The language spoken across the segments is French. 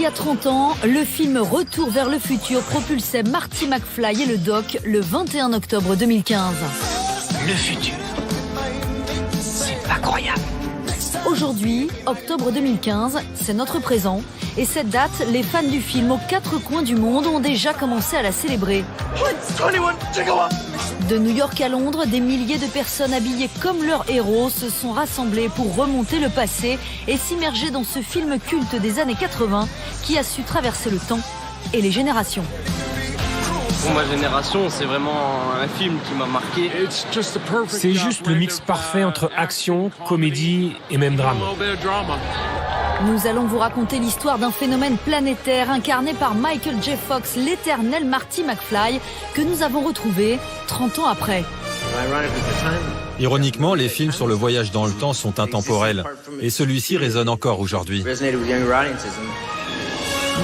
qu'à 30 ans, le film Retour vers le futur propulsait Marty McFly et le Doc le 21 octobre 2015. Le futur, c'est incroyable. Aujourd'hui, octobre 2015, c'est notre présent. Et cette date, les fans du film aux 4 coins du monde ont déjà commencé à la célébrer. De New York à Londres, des milliers de personnes habillées comme leurs héros se sont rassemblées pour remonter le passé et s'immerger dans ce film culte des années 80 qui a su traverser le temps et les générations. Pour ma génération, c'est vraiment un film qui m'a marqué. C'est juste le mix parfait entre action, comédie et même drame. Nous allons vous raconter l'histoire d'un phénomène planétaire incarné par Michael J. Fox, l'éternel Marty McFly, que nous avons retrouvé 30 ans après. Ironiquement, les films sur le voyage dans le temps sont intemporels, et celui-ci résonne encore aujourd'hui.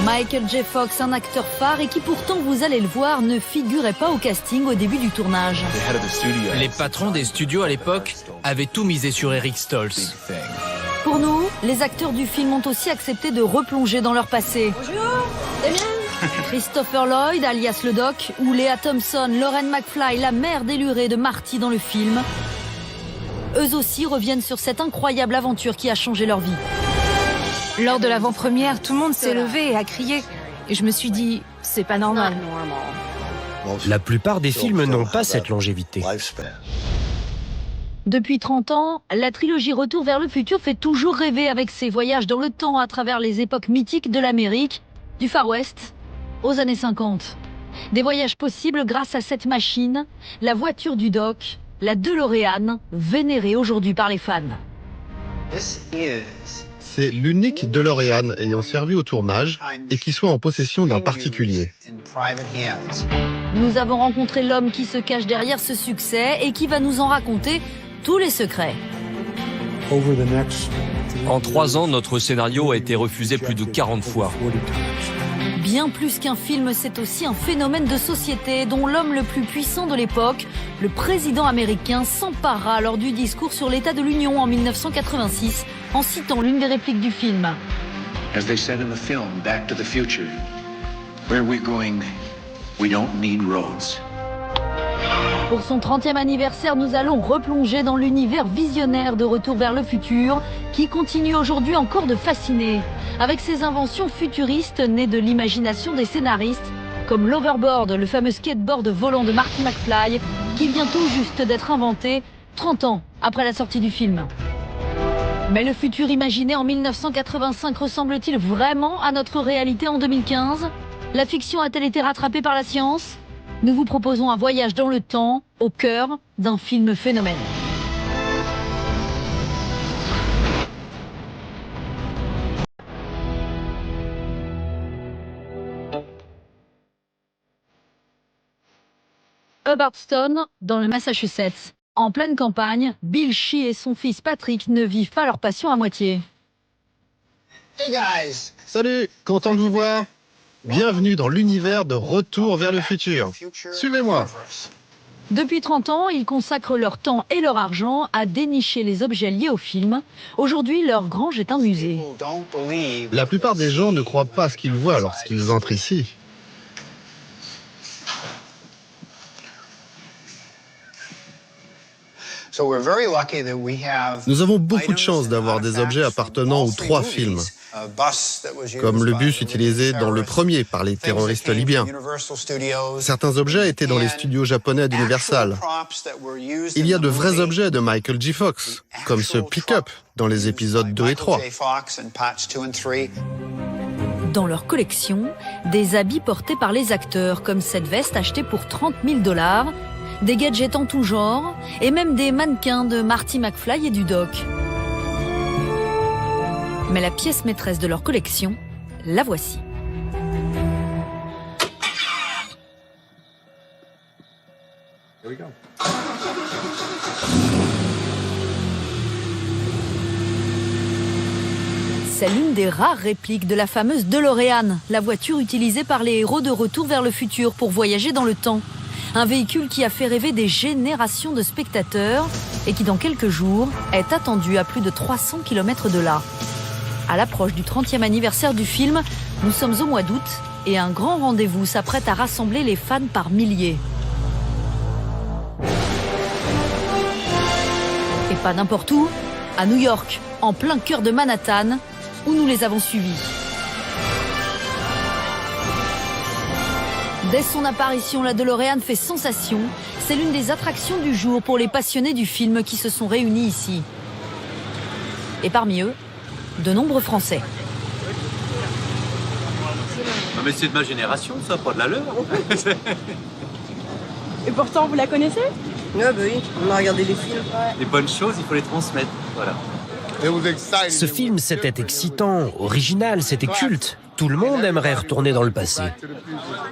Michael J. Fox, un acteur phare et qui pourtant, vous allez le voir, ne figurait pas au casting au début du tournage. Les patrons des studios à l'époque avaient tout misé sur Eric Stoltz. Pour nous, les acteurs du film ont aussi accepté de replonger dans leur passé. Bonjour, Damien. Christopher Lloyd, alias le Doc, ou Lea Thompson, Lauren McFly, la mère délurée de Marty dans le film. Eux aussi reviennent sur cette incroyable aventure qui a changé leur vie. Lors de l'avant-première, tout le monde s'est levé et a crié. Et je me suis dit, c'est pas normal. La plupart des films n'ont pas cette longévité. Depuis 30 ans, la trilogie Retour vers le futur fait toujours rêver avec ses voyages dans le temps à travers les époques mythiques de l'Amérique, du Far West aux années 50. Des voyages possibles grâce à cette machine, la voiture du Doc, la DeLorean, vénérée aujourd'hui par les fans. C'est l'unique DeLorean ayant servi au tournage et qui soit en possession d'un particulier. Nous avons rencontré l'homme qui se cache derrière ce succès et qui va nous en raconter tous les secrets. En 3 ans, notre scénario a été refusé plus de 40 fois. Bien plus qu'un film, c'est aussi un phénomène de société dont l'homme le plus puissant de l'époque, le président américain, s'empara lors du discours sur l'état de l'Union en 1986 en citant l'une des répliques du film. As they said in the film Back to the Future, where we're going, we don't need roads. Pour son 30e anniversaire, nous allons replonger dans l'univers visionnaire de Retour vers le futur, qui continue aujourd'hui encore de fasciner, avec ses inventions futuristes nées de l'imagination des scénaristes, comme l'overboard, le fameux skateboard volant de Marty McFly, qui vient tout juste d'être inventé 30 ans après la sortie du film. Mais le futur imaginé en 1985 ressemble-t-il vraiment à notre réalité en 2015 ? La fiction a-t-elle été rattrapée par la science ? Nous vous proposons un voyage dans le temps, au cœur d'un film phénomène. Hubbardston, dans le Massachusetts. En pleine campagne, Bill Shee et son fils Patrick ne vivent pas leur passion à moitié. Hey guys! Salut, content de vous voir. Bienvenue dans l'univers de Retour vers le futur. Suivez-moi. Depuis 30 ans, ils consacrent leur temps et leur argent à dénicher les objets liés au film. Aujourd'hui, leur grange est un musée. La plupart des gens ne croient pas ce qu'ils voient lorsqu'ils entrent ici. Nous avons beaucoup de chance d'avoir des objets appartenant aux 3 films, comme le bus utilisé dans le premier par les terroristes libyens. Certains objets étaient dans les studios japonais d'Universal. Il y a de vrais objets de Michael J. Fox, comme ce pick-up dans les épisodes 2 et 3. Dans leur collection, des habits portés par les acteurs, comme cette veste achetée pour 30 000 $, des gadgets en tout genre, et même des mannequins de Marty McFly et du Doc. Mais la pièce maîtresse de leur collection, la voici. C'est l'une des rares répliques de la fameuse DeLorean, la voiture utilisée par les héros de Retour vers le futur pour voyager dans le temps. Un véhicule qui a fait rêver des générations de spectateurs et qui, dans quelques jours, est attendu à plus de 300 km de là. À l'approche du 30e anniversaire du film, nous sommes au mois d'août et un grand rendez-vous s'apprête à rassembler les fans par milliers. Et pas n'importe où, à New York, en plein cœur de Manhattan, où nous les avons suivis. Dès son apparition, la DeLorean fait sensation. C'est l'une des attractions du jour pour les passionnés du film qui se sont réunis ici. Et parmi eux, de nombreux Français. Non mais c'est de ma génération, ça, pas de la leur. Et pourtant, vous la connaissez? Ah bah oui, on a regardé les films. Les bonnes choses, il faut les transmettre, voilà. Ce film, c'était excitant, original, c'était culte. Tout le monde aimerait retourner dans le passé.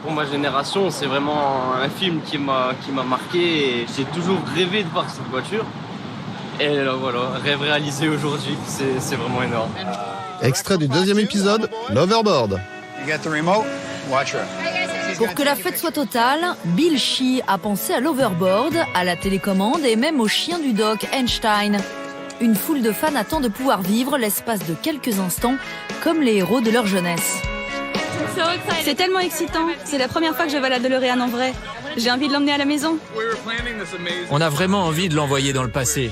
Pour ma génération, c'est vraiment un film qui m'a marqué et j'ai toujours rêvé de voir cette voiture. Et là, voilà, rêve réalisé aujourd'hui, c'est vraiment énorme. Extrait du 2e épisode, l'Overboard. Pour que la fête soit totale, Bill Shee a pensé à l'Overboard, à la télécommande et même au chien du doc, Einstein. Une foule de fans attend de pouvoir vivre l'espace de quelques instants comme les héros de leur jeunesse. C'est tellement excitant. C'est la première fois que je vois la DeLorean en vrai. J'ai envie de l'emmener à la maison. On a vraiment envie de l'envoyer dans le passé.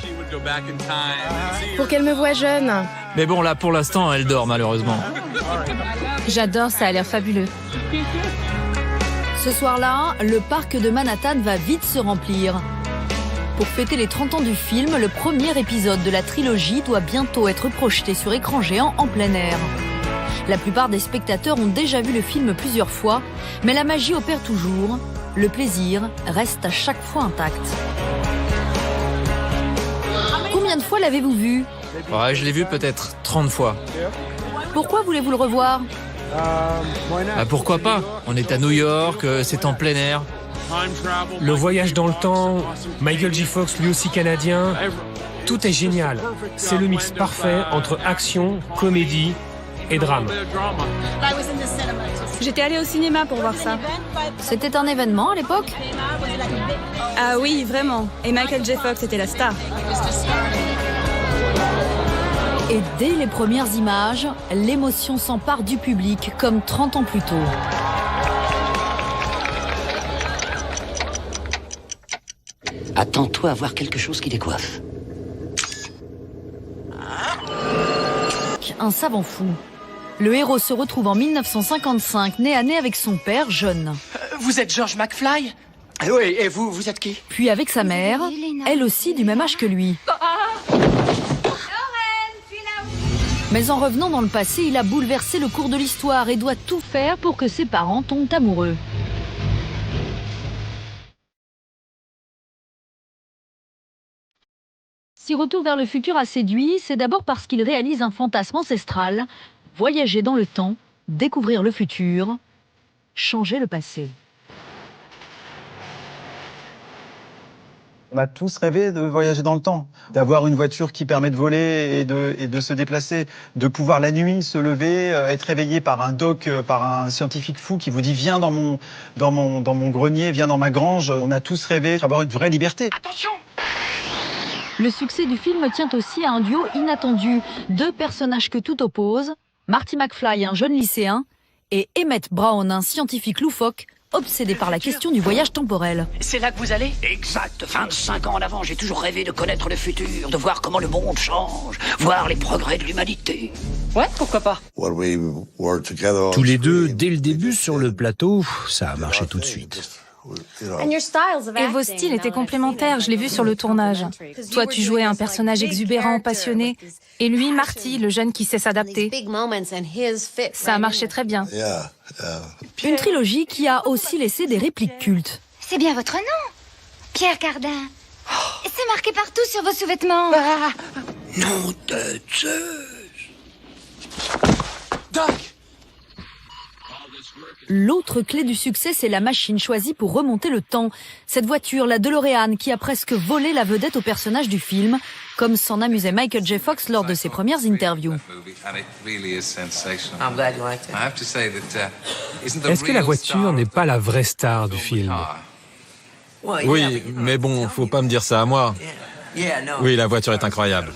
Pour qu'elle me voie jeune. Mais bon, là, pour l'instant, elle dort, malheureusement. J'adore, ça a l'air fabuleux. Ce soir-là, le parc de Manhattan va vite se remplir. Pour fêter les 30 ans du film, le premier épisode de la trilogie doit bientôt être projeté sur écran géant en plein air. La plupart des spectateurs ont déjà vu le film plusieurs fois, mais la magie opère toujours. Le plaisir reste à chaque fois intact. Combien de fois l'avez-vous vu? Ouais, je l'ai vu peut-être 30 fois. Pourquoi voulez-vous le revoir? Pourquoi pas? On est à New York, c'est en plein air. Le voyage dans le temps, Michael J. Fox, lui aussi canadien, tout est génial. C'est le mix parfait entre action, comédie et drame. J'étais allée au cinéma pour voir ça. C'était un événement à l'époque? Ah oui, vraiment. Et Michael J. Fox était la star. Et dès les premières images, l'émotion s'empare du public comme 30 ans plus tôt. Attends-toi à voir quelque chose qui décoiffe. Un savant fou. Le héros se retrouve en 1955, nez à nez avec son père, John. Vous êtes George McFly? Oui, et vous êtes qui? Puis avec sa mère, elle aussi du même âge que lui. Mais en revenant dans le passé, il a bouleversé le cours de l'histoire et doit tout faire pour que ses parents tombent amoureux. Si Retour vers le futur a séduit, c'est d'abord parce qu'il réalise un fantasme ancestral, voyager dans le temps, découvrir le futur, changer le passé. On a tous rêvé de voyager dans le temps, d'avoir une voiture qui permet de voler et de se déplacer, de pouvoir la nuit se lever, être réveillé par un doc, par un scientifique fou qui vous dit viens dans mon grenier, viens dans ma grange. On a tous rêvé d'avoir une vraie liberté. Attention! Le succès du film tient aussi à un duo inattendu, deux personnages que tout oppose, Marty McFly, un jeune lycéen, et Emmett Brown, un scientifique loufoque, obsédé par la question du voyage temporel. C'est là que vous allez? Exact. 25 ans en avant, j'ai toujours rêvé de connaître le futur, de voir comment le monde change, voir les progrès de l'humanité. Ouais, pourquoi pas? Tous les deux, dès le début sur le plateau, ça a marché tout de suite. Et vos styles étaient complémentaires, je l'ai vu sur le tournage. Toi, tu jouais un personnage exubérant, passionné, et lui, Marty, le jeune qui sait s'adapter. Ça a marché très bien. Une trilogie qui a aussi laissé des répliques cultes. C'est bien votre nom, Pierre Cardin. C'est marqué partout sur vos sous-vêtements. Nom de Zeus! Doc! L'autre clé du succès, c'est la machine choisie pour remonter le temps. Cette voiture, la DeLorean, qui a presque volé la vedette au personnage du film, comme s'en amusait Michael J. Fox lors de ses premières interviews. Est-ce que la voiture n'est pas la vraie star du film? Oui, mais bon, faut pas me dire ça à moi. Oui, la voiture est incroyable.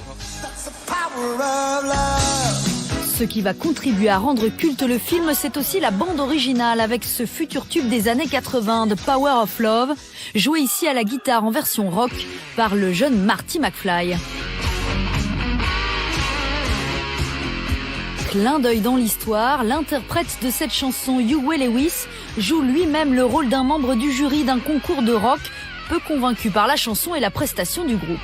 Ce qui va contribuer à rendre culte le film, c'est aussi la bande originale avec ce futur tube des années 80 de Power of Love, joué ici à la guitare en version rock par le jeune Marty McFly. Clin d'œil dans l'histoire, l'interprète de cette chanson, Huey Lewis, joue lui-même le rôle d'un membre du jury d'un concours de rock, peu convaincu par la chanson et la prestation du groupe.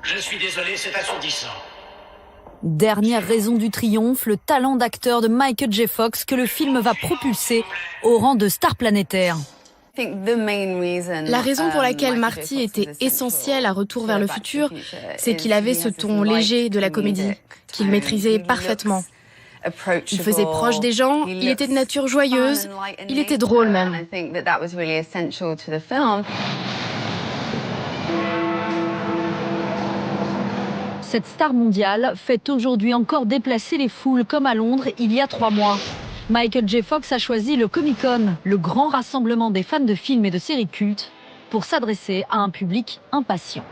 Je suis désolé, c'est assourdissant. Dernière raison du triomphe, le talent d'acteur de Michael J. Fox que le film va propulser au rang de star planétaire. La raison pour laquelle Marty était essentiel à Retour vers le futur, c'est qu'il avait ce ton léger de la comédie, qu'il maîtrisait parfaitement. Il faisait proche des gens, il était de nature joyeuse, il était drôle même. Cette star mondiale fait aujourd'hui encore déplacer les foules comme à Londres il y a 3 mois. Michael J. Fox a choisi le Comic-Con, le grand rassemblement des fans de films et de séries cultes, pour s'adresser à un public impatient.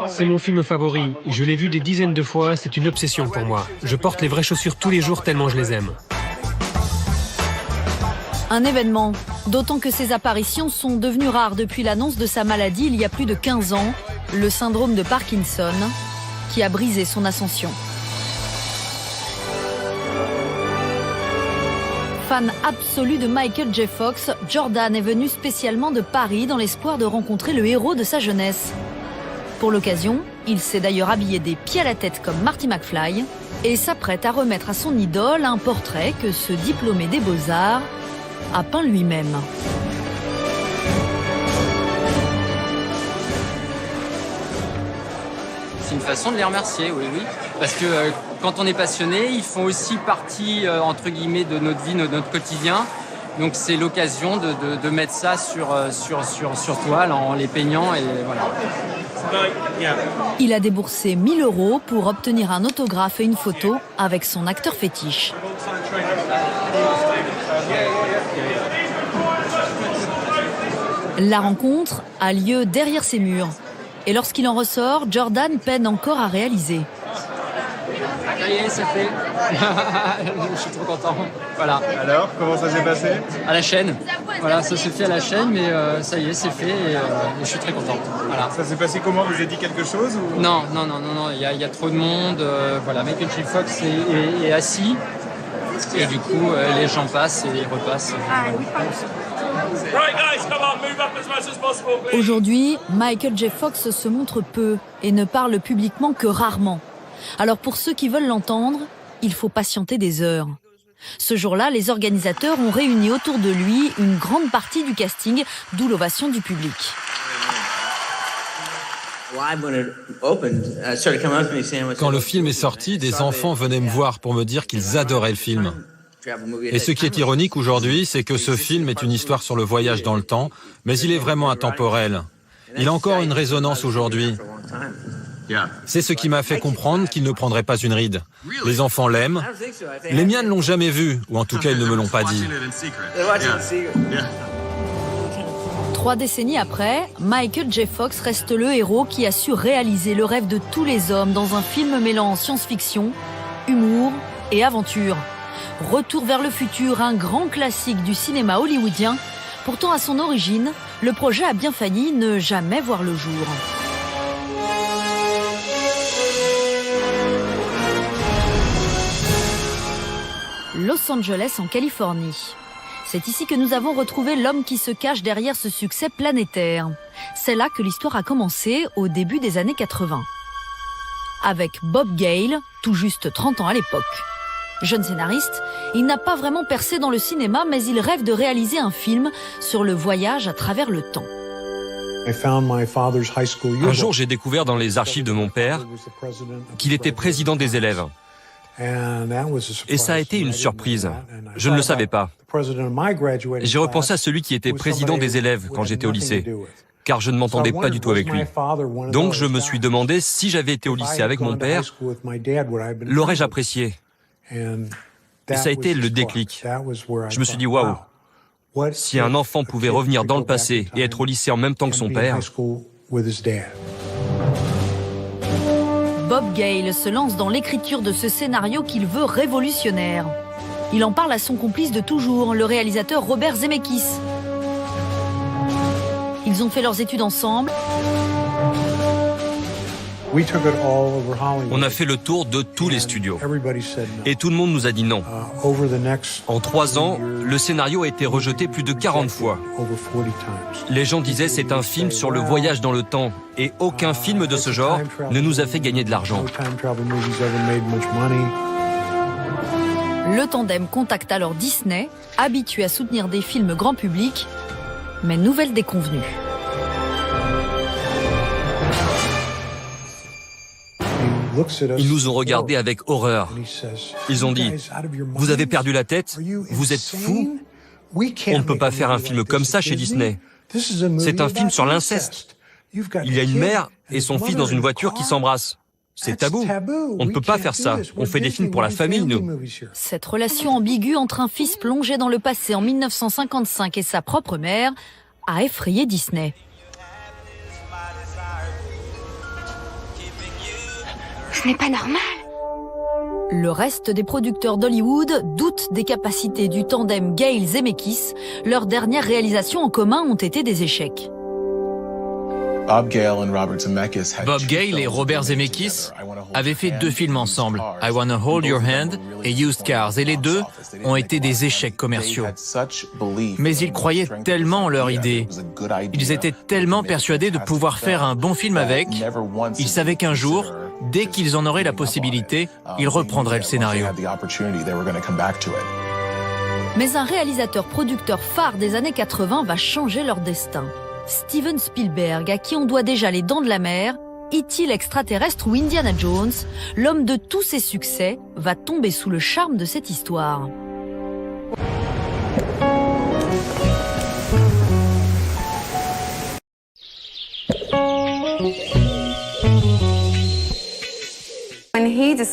C'est mon film favori. Je l'ai vu des dizaines de fois, c'est une obsession pour moi. Je porte les vraies chaussures tous les jours tellement je les aime. Un événement, d'autant que ses apparitions sont devenues rares depuis l'annonce de sa maladie il y a plus de 15 ans, le syndrome de Parkinson, qui a brisé son ascension. Fan absolu de Michael J. Fox, Jordan est venu spécialement de Paris dans l'espoir de rencontrer le héros de sa jeunesse. Pour l'occasion, il s'est d'ailleurs habillé des pieds à la tête comme Marty McFly et s'apprête à remettre à son idole un portrait que ce diplômé des Beaux-Arts a peint lui-même. C'est une façon de les remercier, oui. Parce que quand on est passionné, ils font aussi partie, entre guillemets, de notre vie, de notre quotidien. Donc c'est l'occasion de mettre ça sur toile en les peignant et voilà. Il a déboursé 1 000 € pour obtenir un autographe et une photo avec son acteur fétiche. La rencontre a lieu derrière ces murs. Et lorsqu'il en ressort, Jordan peine encore à réaliser. Ça y est, c'est fait. Je suis trop content. Voilà. Alors, comment ça s'est passé? À la chaîne. Voilà, ça s'est fait à la chaîne, mais ça y est, c'est fait et je suis très content. Voilà. Ça s'est passé comment? Vous avez dit quelque chose ou... Non. Il y a trop de monde. Voilà, Michael J. Fox est assis. Et du coup, les gens passent et repassent. Aujourd'hui, Michael J. Fox se montre peu et ne parle publiquement que rarement. Alors pour ceux qui veulent l'entendre, il faut patienter des heures. Ce jour-là, les organisateurs ont réuni autour de lui une grande partie du casting, d'où l'ovation du public. Quand le film est sorti, des enfants venaient me voir pour me dire qu'ils adoraient le film. Et ce qui est ironique aujourd'hui, c'est que ce film est une histoire sur le voyage dans le temps, mais il est vraiment intemporel. Il a encore une résonance aujourd'hui. C'est ce qui m'a fait comprendre qu'il ne prendrait pas une ride. Les enfants l'aiment. Les miens ne l'ont jamais vu, ou en tout cas ils ne me l'ont pas dit. 3 décennies après, Michael J. Fox reste le héros qui a su réaliser le rêve de tous les hommes dans un film mêlant science-fiction, humour et aventure. Retour vers le futur, un grand classique du cinéma hollywoodien. Pourtant, à son origine, le projet a bien failli ne jamais voir le jour. Los Angeles, en Californie. C'est ici que nous avons retrouvé l'homme qui se cache derrière ce succès planétaire. C'est là que l'histoire a commencé, au début des années 80. Avec Bob Gale, tout juste 30 ans à l'époque. Jeune scénariste, il n'a pas vraiment percé dans le cinéma, mais il rêve de réaliser un film sur le voyage à travers le temps. Un jour, j'ai découvert dans les archives de mon père qu'il était président des élèves. Et ça a été une surprise. Je ne le savais pas. J'ai repensé à celui qui était président des élèves quand j'étais au lycée, car je ne m'entendais pas du tout avec lui. Donc je me suis demandé si j'avais été au lycée avec mon père, l'aurais-je apprécié? Et ça a été le déclic. Je me suis dit, waouh, Si un enfant pouvait revenir dans le passé et être au lycée en même temps que son père... Bob Gale se lance dans l'écriture de ce scénario qu'il veut révolutionnaire. Il en parle à son complice de toujours, le réalisateur Robert Zemeckis. Ils ont fait leurs études ensemble. On a fait le tour de tous les studios. Et tout le monde nous a dit non. En 3 ans, le scénario a été rejeté plus de 40 fois. Les gens disaient c'est un film sur le voyage dans le temps. Et aucun film de ce genre ne nous a fait gagner de l'argent. Le tandem contacte alors Disney, habitué à soutenir des films grand public, mais nouvelle déconvenue. Ils nous ont regardés avec horreur. Ils ont dit « Vous avez perdu la tête? Vous êtes fous? On ne peut pas faire un film comme ça chez Disney. C'est un film sur l'inceste. Il y a une mère et son fils dans une voiture qui s'embrassent. C'est tabou. On ne peut pas faire ça. On fait des films pour la famille, nous. » Cette relation ambiguë entre un fils plongé dans le passé en 1955 et sa propre mère a effrayé Disney. Ce n'est pas normal. Le reste des producteurs d'Hollywood doutent des capacités du tandem Gale-Zemeckis. Leurs dernières réalisations en commun ont été des échecs. Bob Gale et Robert Zemeckis avaient fait 2 films ensemble, I Wanna Hold Your Hand et Used Cars, et les 2 ont été des échecs commerciaux. Mais ils croyaient tellement en leur idée. Ils étaient tellement persuadés de pouvoir faire un bon film avec. Ils savaient qu'un jour, dès qu'ils en auraient la possibilité, ils reprendraient le scénario. Mais un réalisateur-producteur phare des années 80 va changer leur destin. Steven Spielberg, à qui on doit déjà Les Dents de la Mer, E.T. l'extraterrestre ou Indiana Jones, l'homme de tous ses succès, va tomber sous le charme de cette histoire.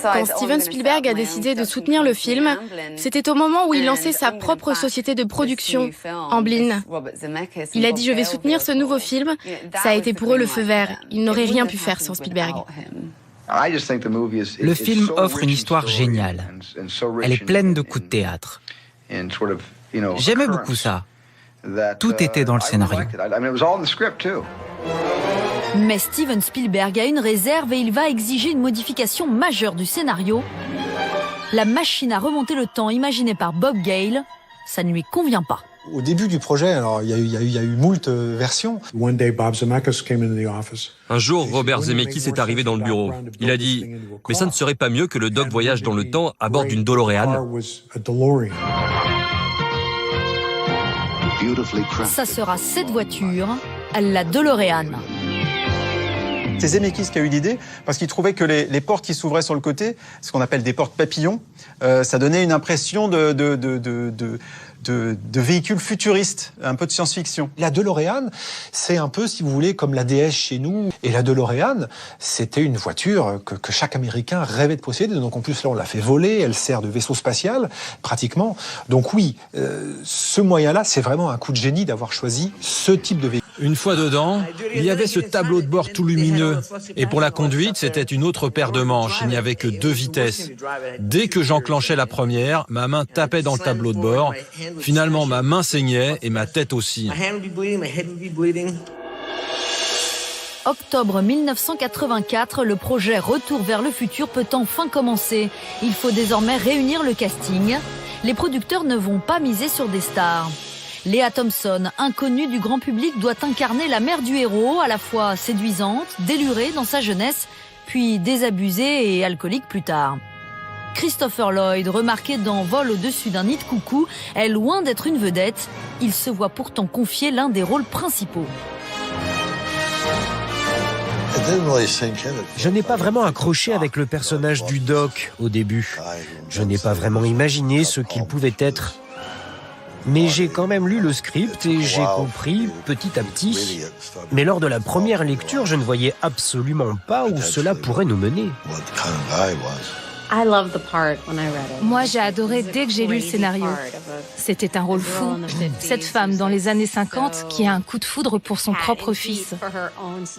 Quand Steven Spielberg a décidé de soutenir le film, c'était au moment où il lançait sa propre société de production, Amblin. Il a dit « Je vais soutenir ce nouveau film ». Ça a été pour eux le feu vert. Ils n'auraient rien pu faire sans Spielberg. Le film offre une histoire géniale. Elle est pleine de coups de théâtre. J'aimais beaucoup ça. Tout était dans le scénario. Mais Steven Spielberg a une réserve et il va exiger une modification majeure du scénario. La machine à remonter le temps imaginée par Bob Gale, ça ne lui convient pas. Au début du projet, alors il y a eu moult versions. Un jour, Robert Zemeckis est arrivé dans le bureau. Il a dit « Mais ça ne serait pas mieux que le Doc voyage dans le temps à bord d'une DeLorean ?» Ça sera cette voiture, la DeLorean. C'est Zemeckis qui a eu l'idée parce qu'il trouvait que les portes qui s'ouvraient sur le côté, ce qu'on appelle des portes papillons, ça donnait une impression de véhicules futuristes, un peu de science-fiction. La DeLorean, c'est un peu, si vous voulez, comme la DS chez nous. Et la DeLorean, c'était une voiture que chaque Américain rêvait de posséder. Donc en plus, là, on l'a fait voler, elle sert de vaisseau spatial, pratiquement. Donc oui, ce moyen-là, c'est vraiment un coup de génie d'avoir choisi ce type de véhicule. Une fois dedans, il y avait ce tableau de bord tout lumineux. Et pour la conduite, c'était une autre paire de manches. Il n'y avait que 2 vitesses. Dès que j'enclenchais la première, ma main tapait dans le tableau de bord. Finalement, ma main saignait et ma tête aussi. Octobre 1984, le projet Retour vers le futur peut enfin commencer. Il faut désormais réunir le casting. Les producteurs ne vont pas miser sur des stars. Lea Thompson, inconnue du grand public, doit incarner la mère du héros, à la fois séduisante, délurée dans sa jeunesse, puis désabusée et alcoolique plus tard. Christopher Lloyd, remarqué dans Vol au-dessus d'un nid de coucou, est loin d'être une vedette. Il se voit pourtant confier l'un des rôles principaux. Je n'ai pas vraiment accroché avec le personnage du Doc au début. Je n'ai pas vraiment imaginé ce qu'il pouvait être. Mais j'ai quand même lu le script et j'ai compris petit à petit. Mais lors de la première lecture, je ne voyais absolument pas où cela pourrait nous mener. Moi, j'ai adoré dès que j'ai lu le scénario. C'était un rôle fou. Cette femme dans les années 50 qui a un coup de foudre pour son propre fils.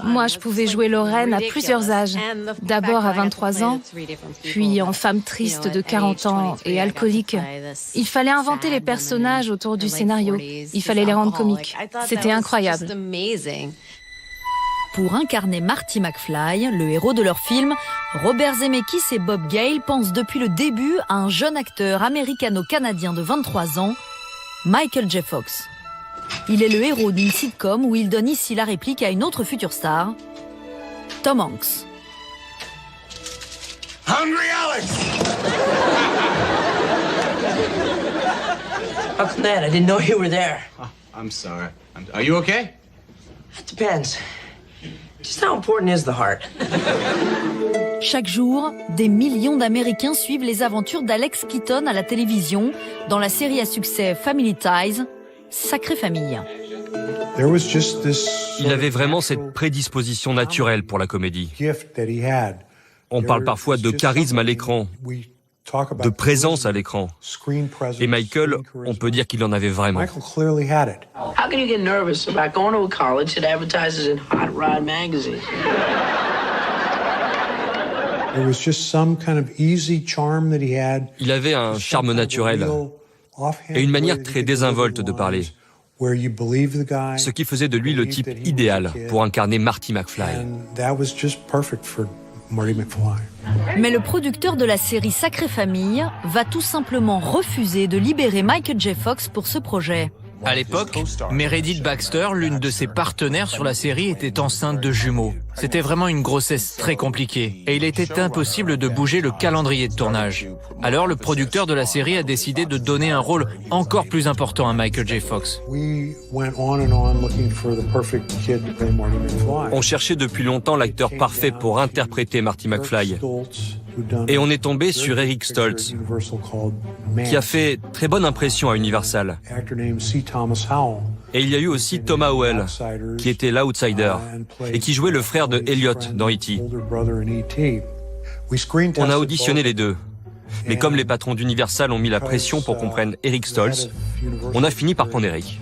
Moi, je pouvais jouer Lorraine à plusieurs âges. D'abord à 23 ans, puis en femme triste de 40 ans et alcoolique. Il fallait inventer les personnages autour du scénario. Il fallait les rendre comiques. C'était incroyable. Pour incarner Marty McFly, le héros de leur film, Robert Zemeckis et Bob Gale pensent depuis le début à un jeune acteur américano-canadien de 23 ans, Michael J. Fox. Il est le héros d'une sitcom où il donne ici la réplique à une autre future star, Tom Hanks. Hungry Alex! Uncle Ned, I didn't know you were there. Oh, I'm sorry. Are you okay? It depends. Just how important is the heart? Chaque jour, des millions d'Américains suivent les aventures d'Alex Keaton à la télévision dans la série à succès Family Ties, Sacrée Famille. Il avait vraiment cette prédisposition naturelle pour la comédie. On parle parfois de charisme à l'écran, de présence à l'écran. Et Michael, on peut dire qu'il en avait vraiment. How can you get nervous about going to a college that advertises in Hot Rod magazine? Il avait un charme naturel et une manière très désinvolte de parler, ce qui faisait de lui le type idéal pour incarner Marty McFly. Mais le producteur de la série Sacrée Famille va tout simplement refuser de libérer Michael J. Fox pour ce projet. À l'époque, Meredith Baxter, l'une de ses partenaires sur la série, était enceinte de jumeaux. C'était vraiment une grossesse très compliquée et il était impossible de bouger le calendrier de tournage. Alors le producteur de la série a décidé de donner un rôle encore plus important à Michael J. Fox. On cherchait depuis longtemps l'acteur parfait pour interpréter Marty McFly. Et on est tombé sur Eric Stoltz, qui a fait très bonne impression à Universal. Et il y a eu aussi Tom Howell, qui était l'outsider, et qui jouait le frère de Elliot dans E.T. On a auditionné les deux. Mais comme les patrons d'Universal ont mis la pression pour qu'on prenne Eric Stoltz, on a fini par prendre Eric.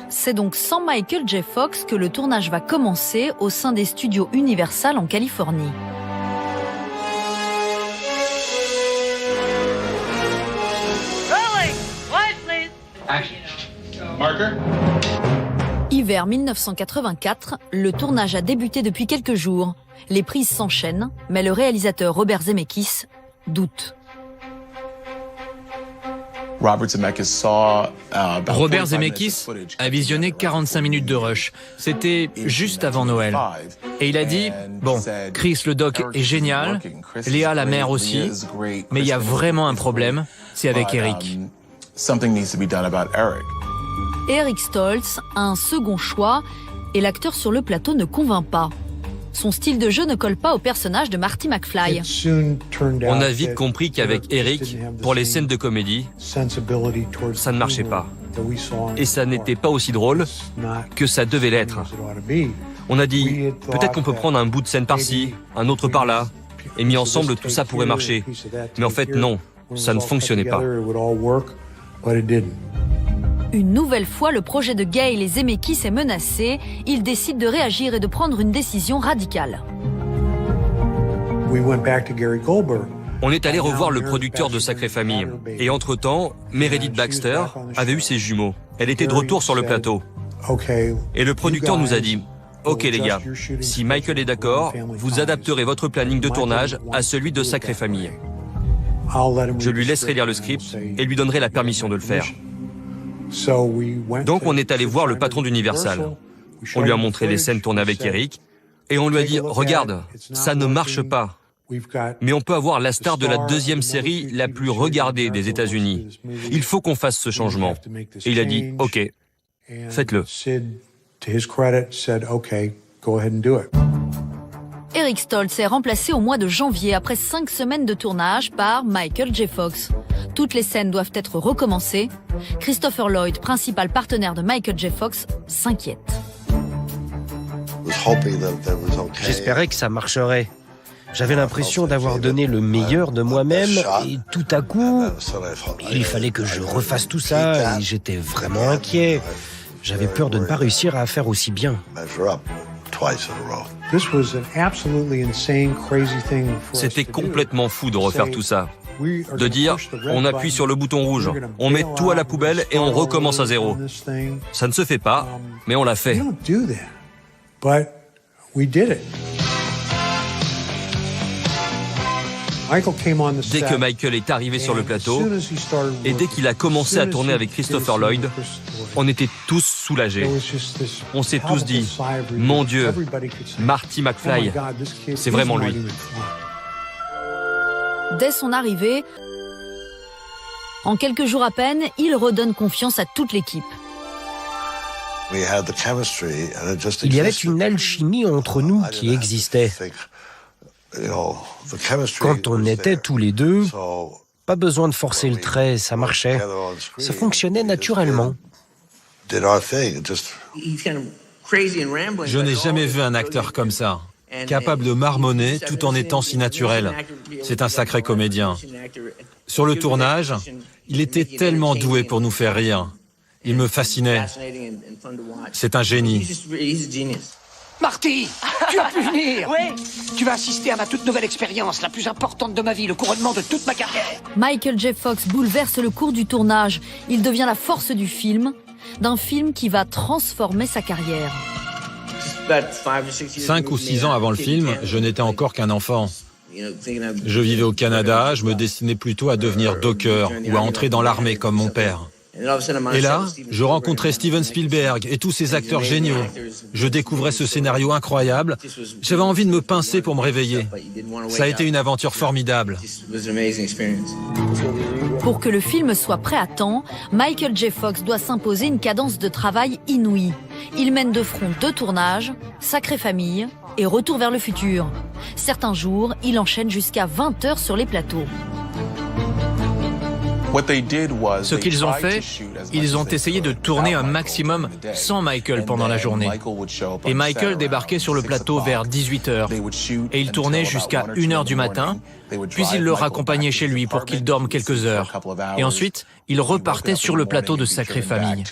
C'est donc sans Michael J. Fox que le tournage va commencer au sein des studios Universal en Californie. Hiver 1984, le tournage a débuté depuis quelques jours. Les prises s'enchaînent, mais le réalisateur Robert Zemeckis doute. Robert Zemeckis a visionné 45 minutes de rush. C'était juste avant Noël. Et il a dit, bon, Chris le doc est génial, Léa la mère aussi, mais il y a vraiment un problème, c'est avec Eric. Eric Stoltz a un second choix et l'acteur sur le plateau ne convainc pas. Son style de jeu ne colle pas au personnage de Marty McFly. On a vite compris qu'avec Eric, pour les scènes de comédie, ça ne marchait pas. Et ça n'était pas aussi drôle que ça devait l'être. On a dit, peut-être qu'on peut prendre un bout de scène par-ci, un autre par-là, et mis ensemble tout ça pourrait marcher. Mais en fait, non, ça ne fonctionnait pas. Une nouvelle fois, le projet de Gale et Zemeckis est menacé. Ils décident de réagir et de prendre une décision radicale. On est allé revoir le producteur de Sacrée Famille. Et entre-temps, Meredith Baxter avait eu ses jumeaux. Elle était de retour sur le plateau. Et le producteur nous a dit, « Ok les gars, si Michael est d'accord, vous adapterez votre planning de tournage à celui de Sacrée Famille. Je lui laisserai lire le script et lui donnerai la permission de le faire. » Donc on est allé voir le patron d'Universal. On lui a montré les scènes tournées avec Eric et on lui a dit « Regarde, ça ne marche pas. Mais on peut avoir la star de la deuxième série la plus regardée des États-Unis. Il faut qu'on fasse ce changement. » Et il a dit « Ok, faites-le. » Eric Stoltz est remplacé au mois de janvier après 5 semaines de tournage par Michael J. Fox. Toutes les scènes doivent être recommencées. Christopher Lloyd, principal partenaire de Michael J. Fox, s'inquiète. J'espérais que ça marcherait. J'avais l'impression d'avoir donné le meilleur de moi-même et tout à coup, il fallait que je refasse tout ça et j'étais vraiment inquiet. J'avais peur de ne pas réussir à faire aussi bien. C'était complètement fou de refaire tout ça. De dire, on appuie sur le bouton rouge, on met tout à la poubelle et on recommence à zéro. Ça ne se fait pas, mais on l'a fait. Dès que Michael est arrivé sur le plateau, et dès qu'il a commencé à tourner avec Christopher Lloyd, on était tous soulagés. On s'est tous dit, mon Dieu, Marty McFly, c'est vraiment lui. Dès son arrivée, en quelques jours à peine, il redonne confiance à toute l'équipe. Il y avait une alchimie entre nous qui existait. Quand on était tous les deux, pas besoin de forcer le trait, ça marchait. Ça fonctionnait naturellement. Je n'ai jamais vu un acteur comme ça, capable de marmonner tout en étant si naturel. C'est un sacré comédien. Sur le tournage, il était tellement doué pour nous faire rire. Il me fascinait. C'est un génie. Marty, tu as pu venir. Oui. Tu vas assister à ma toute nouvelle expérience, la plus importante de ma vie, le couronnement de toute ma carrière. Michael J. Fox bouleverse le cours du tournage. Il devient la force du film, d'un film qui va transformer sa carrière. 5 ou 6 ans avant le film, je n'étais encore qu'un enfant. Je vivais au Canada, je me destinais plutôt à devenir docker ou à entrer dans l'armée comme mon père. Et là, je rencontrais Steven Spielberg et tous ces acteurs géniaux. Je découvrais ce scénario incroyable. J'avais envie de me pincer pour me réveiller. Ça a été une aventure formidable. Pour que le film soit prêt à temps, Michael J. Fox doit s'imposer une cadence de travail inouïe. Il mène de front 2 tournages, Sacrée Famille et Retour vers le futur. Certains jours, il enchaîne jusqu'à 20 heures sur les plateaux. Ce qu'ils ont fait, ils ont essayé de tourner un maximum sans Michael pendant la journée. Et Michael débarquait sur le plateau vers 18h. Et il tournait jusqu'à 1h du matin, puis il le raccompagnait chez lui pour qu'il dorme quelques heures. Et ensuite, il repartait sur le plateau de Sacrée Famille.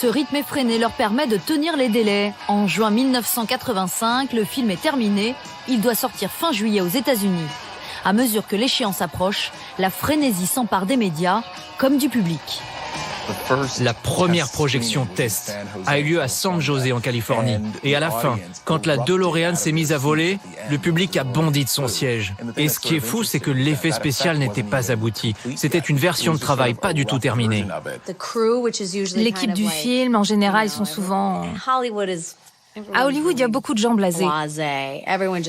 Ce rythme effréné leur permet de tenir les délais. En juin 1985, le film est terminé. Il doit sortir fin juillet aux États-Unis. À mesure que l'échéance approche, la frénésie s'empare des médias comme du public. La première projection test a eu lieu à San José en Californie. Et à la fin, quand la DeLorean s'est mise à voler, le public a bondi de son siège. Et ce qui est fou, c'est que l'effet spécial n'était pas abouti. C'était une version de travail pas du tout terminée. L'équipe du film, en général, ils sont souvent... À Hollywood, il y a beaucoup de gens blasés.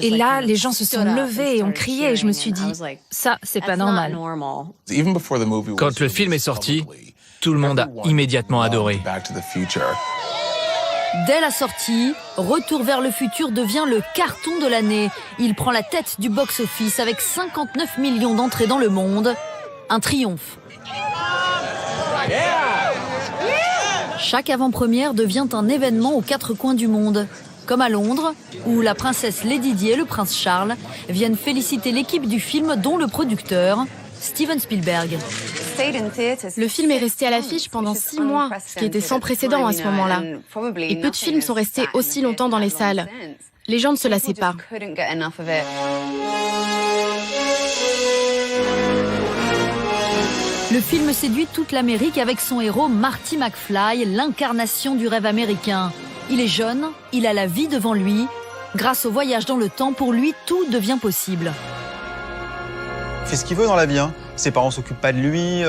Et là, les gens se sont levés et ont crié et je me suis dit, ça, c'est pas normal. Quand le film est sorti, tout le monde a immédiatement adoré. Dès la sortie, Retour vers le futur devient le carton de l'année. Il prend la tête du box-office avec 59 millions d'entrées dans le monde. Un triomphe. Chaque avant-première devient un événement aux 4 coins du monde. Comme à Londres, où la princesse Lady Di et le prince Charles viennent féliciter l'équipe du film, dont le producteur, Steven Spielberg. Le film est resté à l'affiche pendant 6 mois, ce qui était sans précédent à ce moment-là. Et peu de films sont restés aussi longtemps dans les salles. Les gens ne se lassaient pas. Le film séduit toute l'Amérique avec son héros Marty McFly, l'incarnation du rêve américain. Il est jeune, il a la vie devant lui. Grâce au voyage dans le temps, pour lui, tout devient possible. Il fait ce qu'il veut dans la vie, hein. Ses parents s'occupent pas de lui.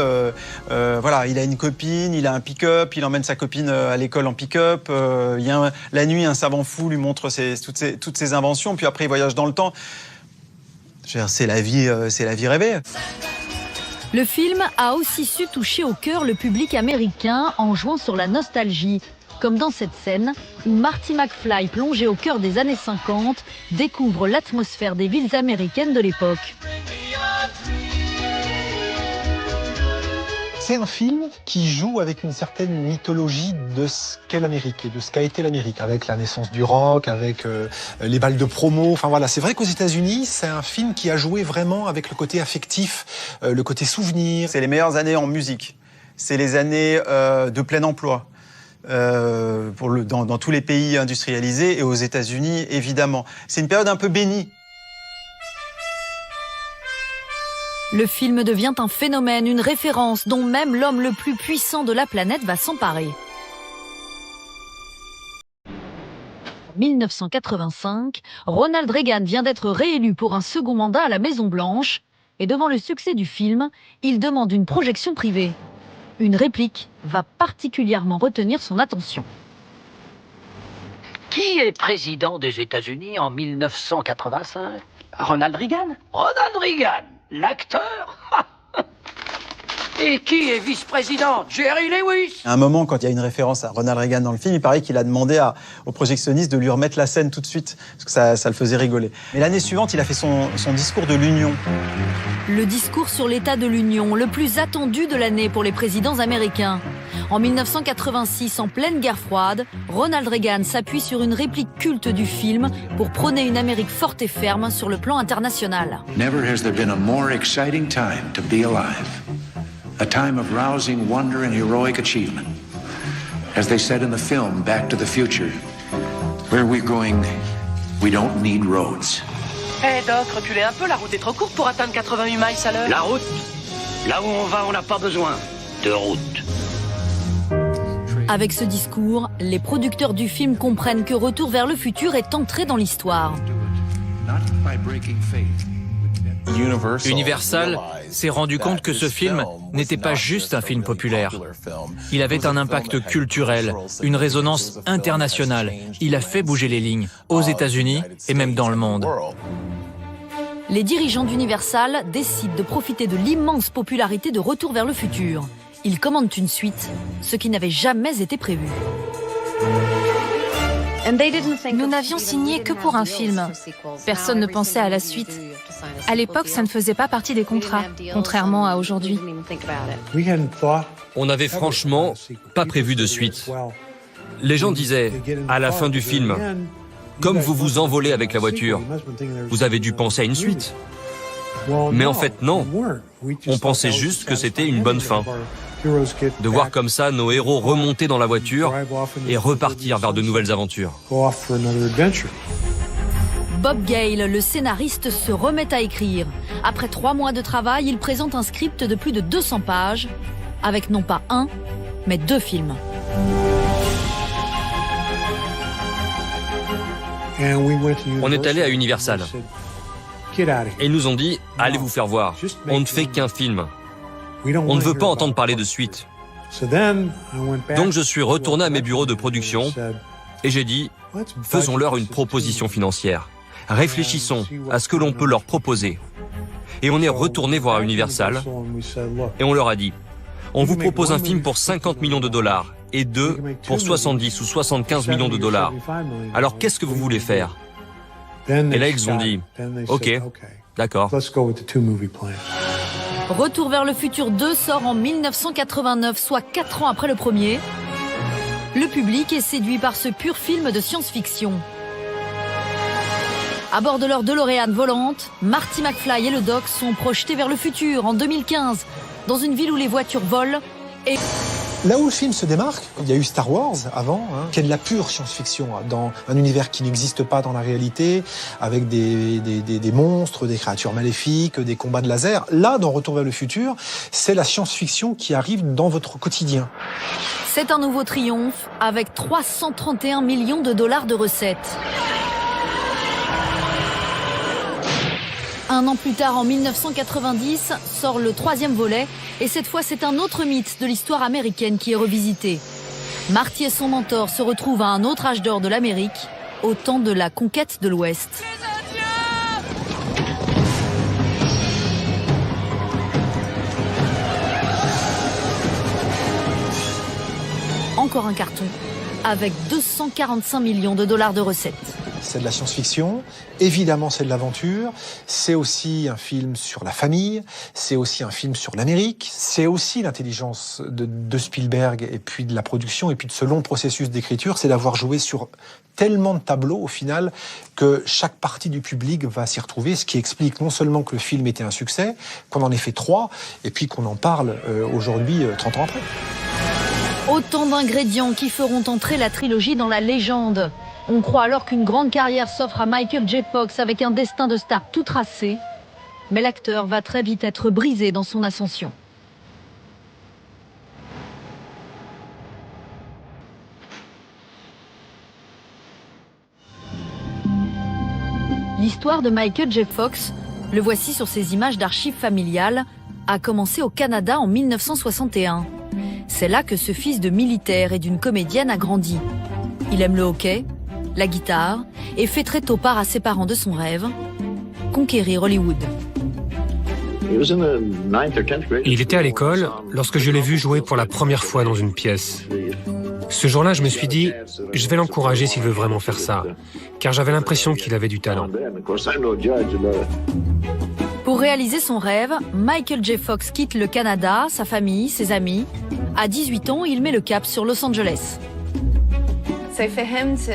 Voilà, il a une copine, il a un pick-up, il emmène sa copine à l'école en pick-up. La nuit, un savant fou lui montre toutes ses inventions. Puis après, il voyage dans le temps. C'est la vie rêvée. Le film a aussi su toucher au cœur le public américain en jouant sur la nostalgie. Comme dans cette scène où Marty McFly, plongé au cœur des années 50, découvre l'atmosphère des villes américaines de l'époque. C'est un film qui joue avec une certaine mythologie de ce qu'est l'Amérique et de ce qu'a été l'Amérique, avec la naissance du rock, avec les balles de promo. Enfin voilà, c'est vrai qu'aux États-Unis, c'est un film qui a joué vraiment avec le côté affectif, le côté souvenir. C'est les meilleures années en musique. C'est les années de plein emploi. Dans tous les pays industrialisés et aux États-Unis, évidemment. C'est une période un peu bénie. Le film devient un phénomène, une référence dont même l'homme le plus puissant de la planète va s'emparer. En 1985, Ronald Reagan vient d'être réélu pour un second mandat à la Maison-Blanche et devant le succès du film, il demande une projection privée. Une réplique va particulièrement retenir son attention. Qui est président des États-Unis en 1985 ? Ronald Reagan ? Ronald Reagan, l'acteur. Et qui est vice-président ? Jerry Lewis. À un moment, quand il y a une référence à Ronald Reagan dans le film, il paraît qu'il a demandé au projectionniste de lui remettre la scène tout de suite, parce que ça le faisait rigoler. Mais l'année suivante, il a fait son discours de l'Union. Le discours sur l'état de l'Union, le plus attendu de l'année pour les présidents américains. En 1986, en pleine guerre froide, Ronald Reagan s'appuie sur une réplique culte du film pour prôner une Amérique forte et ferme sur le plan international. Never has there been a more exciting time to be alive. A time of rousing wonder and heroic achievement. As they said in the film Back to the Future, where we're going, we don't need roads. Hé Doc, reculez un peu, la route est trop courte pour atteindre 88 miles à l'heure. La route ? Là où on va, on n'a pas besoin de route. Avec ce discours, les producteurs du film comprennent que Retour vers le futur est entré dans l'histoire. Universal s'est rendu compte que ce film n'était pas juste un film populaire. Il avait un impact culturel, une résonance internationale. Il a fait bouger les lignes, aux États-Unis et même dans le monde. Les dirigeants d'Universal décident de profiter de l'immense popularité de Retour vers le futur. Ils commandent une suite, ce qui n'avait jamais été prévu. Nous n'avions signé que pour un film. Personne ne pensait à la suite. À l'époque, ça ne faisait pas partie des contrats, contrairement à aujourd'hui. On n'avait franchement pas prévu de suite. Les gens disaient, à la fin du film, comme vous vous envolez avec la voiture, vous avez dû penser à une suite. Mais en fait, non. On pensait juste que c'était une bonne fin. De voir comme ça nos héros remonter dans la voiture et repartir vers de nouvelles aventures. Bob Gale, le scénariste, se remet à écrire. Après 3 mois de travail, il présente un script de plus de 200 pages, avec non pas un, mais 2 films. On est allé à Universal. Et ils nous ont dit, allez vous faire voir. On ne fait qu'un film. On ne veut pas entendre parler de suite. Donc je suis retourné à mes bureaux de production et j'ai dit, faisons-leur une proposition financière. Réfléchissons à ce que l'on peut leur proposer. Et on est retourné voir Universal et on leur a dit, on vous propose un film pour 50 millions de dollars et 2 pour 70 ou 75 millions de dollars. Alors qu'est-ce que vous voulez faire ? Et là ils ont dit, ok, d'accord. Retour vers le futur 2 sort en 1989, soit 4 ans après le premier. Le public est séduit par ce pur film de science-fiction. À bord de leur DeLorean volante, Marty McFly et le Doc sont projetés vers le futur en 2015, dans une ville où les voitures volent et... Là où le film se démarque, il y a eu Star Wars avant, qui est de la pure science-fiction, dans un univers qui n'existe pas dans la réalité, avec des monstres, des créatures maléfiques, des combats de laser. Là, dans Retour vers le futur, c'est la science-fiction qui arrive dans votre quotidien. C'est un nouveau triomphe, avec 331 millions de dollars de recettes. Un an plus tard, en 1990, sort le 3e volet, et cette fois c'est un autre mythe de l'histoire américaine qui est revisité. Marty et son mentor se retrouvent à un autre âge d'or de l'Amérique, au temps de la conquête de l'Ouest. Encore un carton, avec 245 millions de dollars de recettes. c'est de la science-fiction, évidemment c'est de l'aventure, c'est aussi un film sur la famille, c'est aussi un film sur l'Amérique, c'est aussi l'intelligence de Spielberg et puis de la production et puis de ce long processus d'écriture, c'est d'avoir joué sur tellement de tableaux au final que chaque partie du public va s'y retrouver, ce qui explique non seulement que le film était un succès, qu'on en ait fait 3 et puis qu'on en parle aujourd'hui 30 ans après. Autant d'ingrédients qui feront entrer la trilogie dans la légende. On croit alors qu'une grande carrière s'offre à Michael J. Fox avec un destin de star tout tracé. Mais l'acteur va très vite être brisé dans son ascension. L'histoire de Michael J. Fox, le voici sur ces images d'archives familiales, a commencé au Canada en 1961. C'est là que ce fils de militaire et d'une comédienne a grandi. Il aime le hockey, la guitare et fait très tôt part à ses parents de son rêve, conquérir Hollywood. Il était à l'école lorsque je l'ai vu jouer pour la première fois dans une pièce. Ce jour-là, je me suis dit, je vais l'encourager s'il veut vraiment faire ça, car j'avais l'impression qu'il avait du talent. Pour réaliser son rêve, Michael J. Fox quitte le Canada, sa famille, ses amis. À 18 ans, il met le cap sur Los Angeles.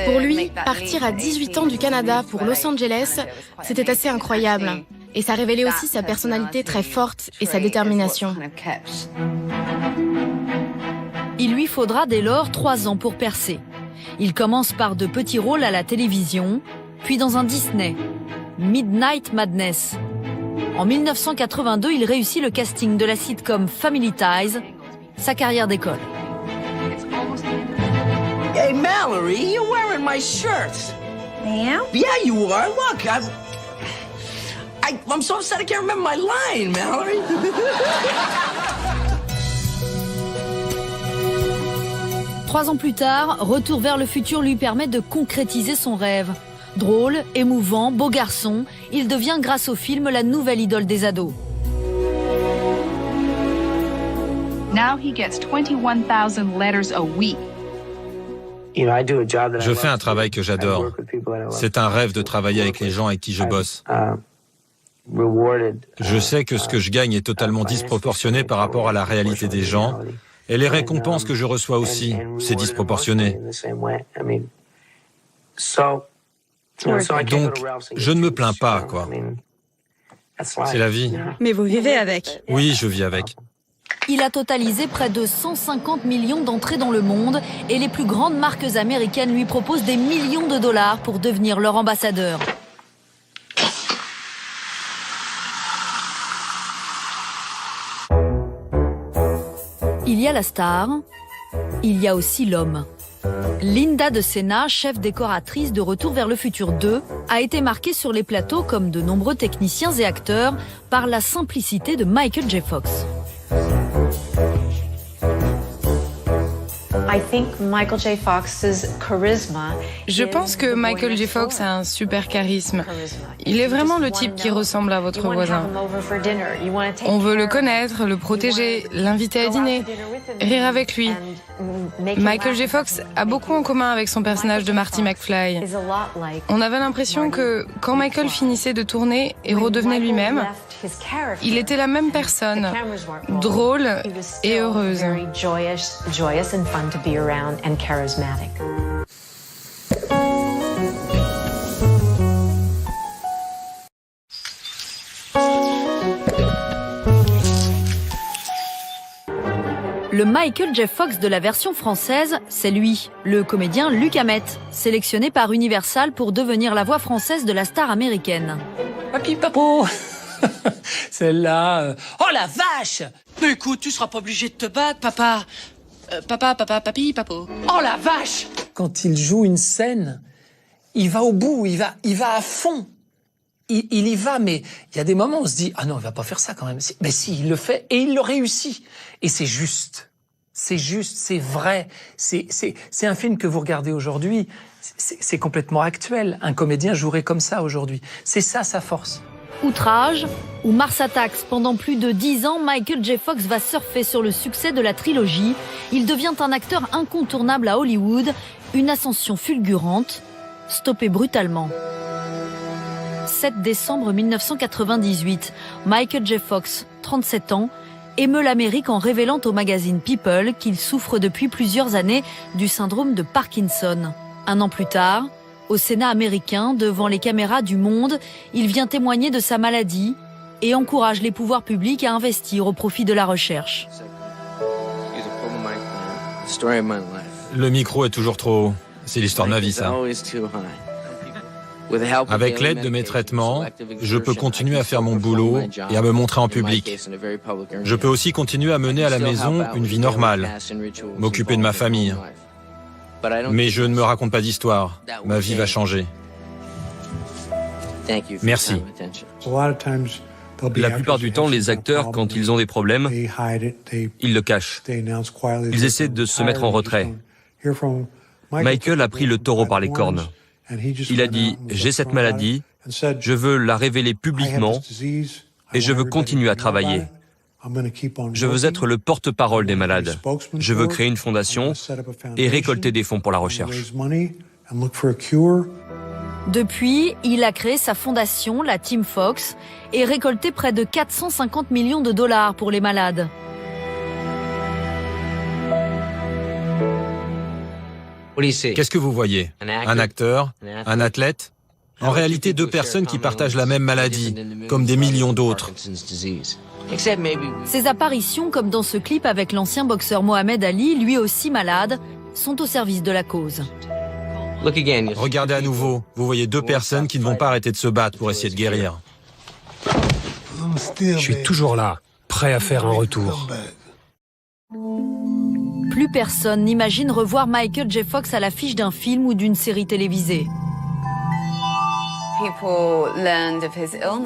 Pour lui, partir à 18 ans du Canada pour Los Angeles, c'était assez incroyable. Et ça révélait aussi sa personnalité très forte et sa détermination. Il lui faudra dès lors 3 ans pour percer. Il commence par de petits rôles à la télévision, puis dans un Disney, Midnight Madness. En 1982, il réussit le casting de la sitcom Family Ties, sa carrière d'école. Hey, Mallory, you're wearing my shirt. Ma'am? Yeah, you are. Look, I'm so upset I can't remember my line, Mallory. Trois ans plus tard, Retour vers le futur lui permet de concrétiser son rêve. Drôle, émouvant, beau garçon, il devient grâce au film la nouvelle idole des ados. Now he gets 21,000 letters a week. Je fais un travail que j'adore. C'est un rêve de travailler avec les gens avec qui je bosse. Je sais que ce que je gagne est totalement disproportionné par rapport à la réalité des gens, et les récompenses que je reçois aussi, c'est disproportionné. Donc, je ne me plains pas, quoi. C'est la vie. Mais vous vivez avec. Oui, je vis avec. Il a totalisé près de 150 millions d'entrées dans le monde et les plus grandes marques américaines lui proposent des millions de dollars pour devenir leur ambassadeur. Il y a la star, il y a aussi l'homme. Linda de Sena, chef décoratrice de Retour vers le futur 2, a été marquée sur les plateaux, comme de nombreux techniciens et acteurs, par la simplicité de Michael J. Fox. Je pense que Michael J. Fox a un super charisme. Il est vraiment le type qui ressemble à votre voisin. On veut le connaître, le protéger, l'inviter à dîner, rire avec lui. Michael J. Fox a beaucoup en commun avec son personnage de Marty McFly. On avait l'impression que quand Michael finissait de tourner et redevenait lui-même, il était la même personne, drôle et heureuse. Le Michael J. Fox de la version française, c'est lui, le comédien Luc Hamet, sélectionné par Universal pour devenir la voix française de la star américaine. Papi, papo. Celle-là... Oh la vache! Mais écoute, tu seras pas obligé de te battre, papa. Papi, papo. Oh la vache! Quand il joue une scène, il va au bout, il va à fond. Il y va, mais il y a des moments où on se dit « Ah non, il va pas faire ça quand même. » Mais si, il le fait et il le réussit. Et c'est juste. C'est juste, c'est vrai. C'est un film que vous regardez aujourd'hui. C'est complètement actuel. Un comédien jouerait comme ça aujourd'hui. C'est ça sa force. Outrage ou Mars Attacks, pendant plus de 10 ans, Michael J. Fox va surfer sur le succès de la trilogie. Il devient un acteur incontournable à Hollywood, une ascension fulgurante, stoppé brutalement. 7 décembre 1998, Michael J. Fox, 37 ans, émeut l'Amérique en révélant au magazine People qu'il souffre depuis plusieurs années du syndrome de Parkinson. Un an plus tard, au Sénat américain, devant les caméras du Monde, il vient témoigner de sa maladie et encourage les pouvoirs publics à investir au profit de la recherche. Le micro est toujours trop haut. C'est l'histoire de ma vie, ça. Avec l'aide de mes traitements, je peux continuer à faire mon boulot et à me montrer en public. Je peux aussi continuer à mener à la maison une vie normale, m'occuper de ma famille. Mais je ne me raconte pas d'histoire. Ma vie va changer. Merci. La plupart du temps, les acteurs, quand ils ont des problèmes, ils le cachent. Ils essaient de se mettre en retrait. Michael a pris le taureau par les cornes. Il a dit « J'ai cette maladie, je veux la révéler publiquement et je veux continuer à travailler. Je veux être le porte-parole des malades. Je veux créer une fondation et récolter des fonds pour la recherche. » Depuis, il a créé sa fondation, la Team Fox, et récolté près de 450 millions de dollars pour les malades. Qu'est-ce que vous voyez? Un acteur? Un athlète? En réalité, 2 personnes qui partagent la même maladie, comme des millions d'autres. Ces apparitions, comme dans ce clip avec l'ancien boxeur Mohamed Ali, lui aussi malade, sont au service de la cause. Regardez à nouveau, vous voyez 2 personnes qui ne vont pas arrêter de se battre pour essayer de guérir. Je suis toujours là, prêt à faire un retour. Plus personne n'imagine revoir Michael J. Fox à l'affiche d'un film ou d'une série télévisée.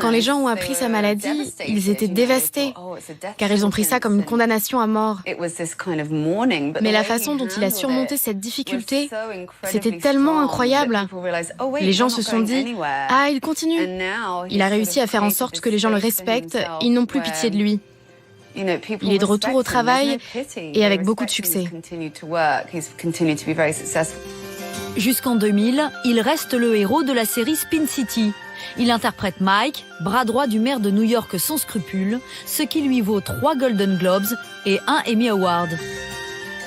Quand les gens ont appris sa maladie, ils étaient dévastés, car ils ont pris ça comme une condamnation à mort. Mais la façon dont il a surmonté cette difficulté, c'était tellement incroyable. Les gens se sont dit « Ah, il continue !» Il a réussi à faire en sorte que les gens le respectent, ils n'ont plus pitié de lui. Il est de retour au travail et avec beaucoup de succès. Jusqu'en 2000, il reste le héros de la série Spin City. Il interprète Mike, bras droit du maire de New York sans scrupules, ce qui lui vaut 3 Golden Globes et 1 Emmy Award.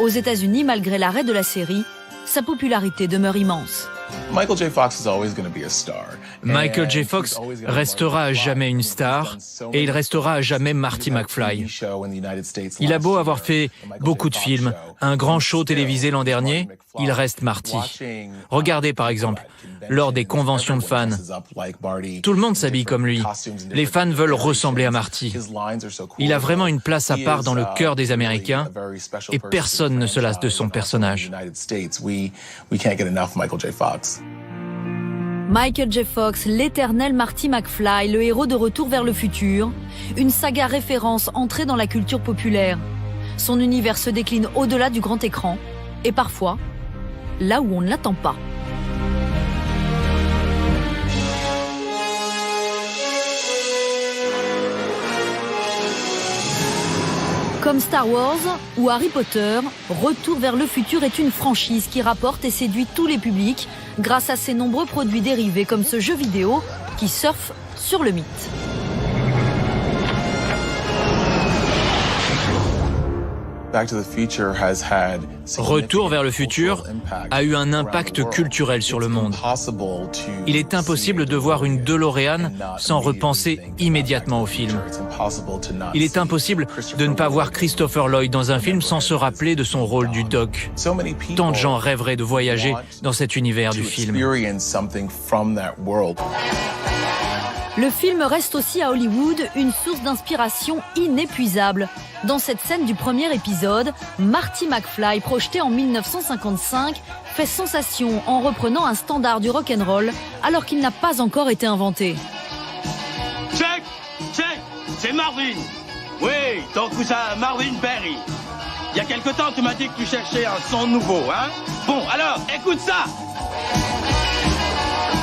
Aux États-Unis, malgré l'arrêt de la série, sa popularité demeure immense. Michael J. Fox restera à jamais une star et il restera à jamais Marty McFly. Il a beau avoir fait beaucoup de films, un grand show télévisé l'an dernier, il reste Marty. Regardez par exemple, lors des conventions de fans, tout le monde s'habille comme lui. Les fans veulent ressembler à Marty. Il a vraiment une place à part dans le cœur des Américains et personne ne se lasse de son personnage. Michael J. Fox, l'éternel Marty McFly, le héros de Retour vers le futur, une saga référence entrée dans la culture populaire. Son univers se décline au-delà du grand écran et parfois là où on ne l'attend pas. Comme Star Wars ou Harry Potter, Retour vers le futur est une franchise qui rapporte et séduit tous les publics grâce à ses nombreux produits dérivés comme ce jeu vidéo qui surfe sur le mythe. Retour vers le futur a eu un impact culturel sur le monde. Il est impossible de voir une DeLorean sans repenser immédiatement au film. Il est impossible de ne pas voir Christopher Lloyd dans un film sans se rappeler de son rôle du Doc. Tant de gens rêveraient de voyager dans cet univers du film. Le film reste aussi à Hollywood une source d'inspiration inépuisable. Dans cette scène du premier épisode, Marty McFly, projeté en 1955, fait sensation en reprenant un standard du rock'n'roll alors qu'il n'a pas encore été inventé. Check, c'est Marvin. Oui, ton cousin Marvin Berry. Il y a quelque temps, tu m'as dit que tu cherchais un son nouveau, hein? Bon, alors, écoute ça!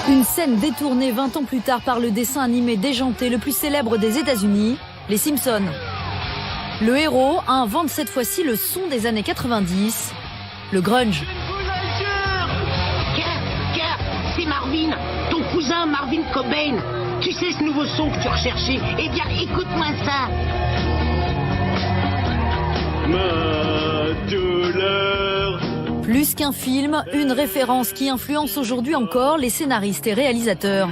Une scène détournée 20 ans plus tard par le dessin animé déjanté le plus célèbre des États-Unis, Les Simpsons. Le héros invente cette fois-ci le son des années 90, le grunge. Gars, c'est Marvin, ton cousin Marvin Cobain. Tu sais ce nouveau son que tu recherchais? Eh bien, écoute-moi ça. Ma douleur. Plus qu'un film, une référence qui influence aujourd'hui encore les scénaristes et réalisateurs.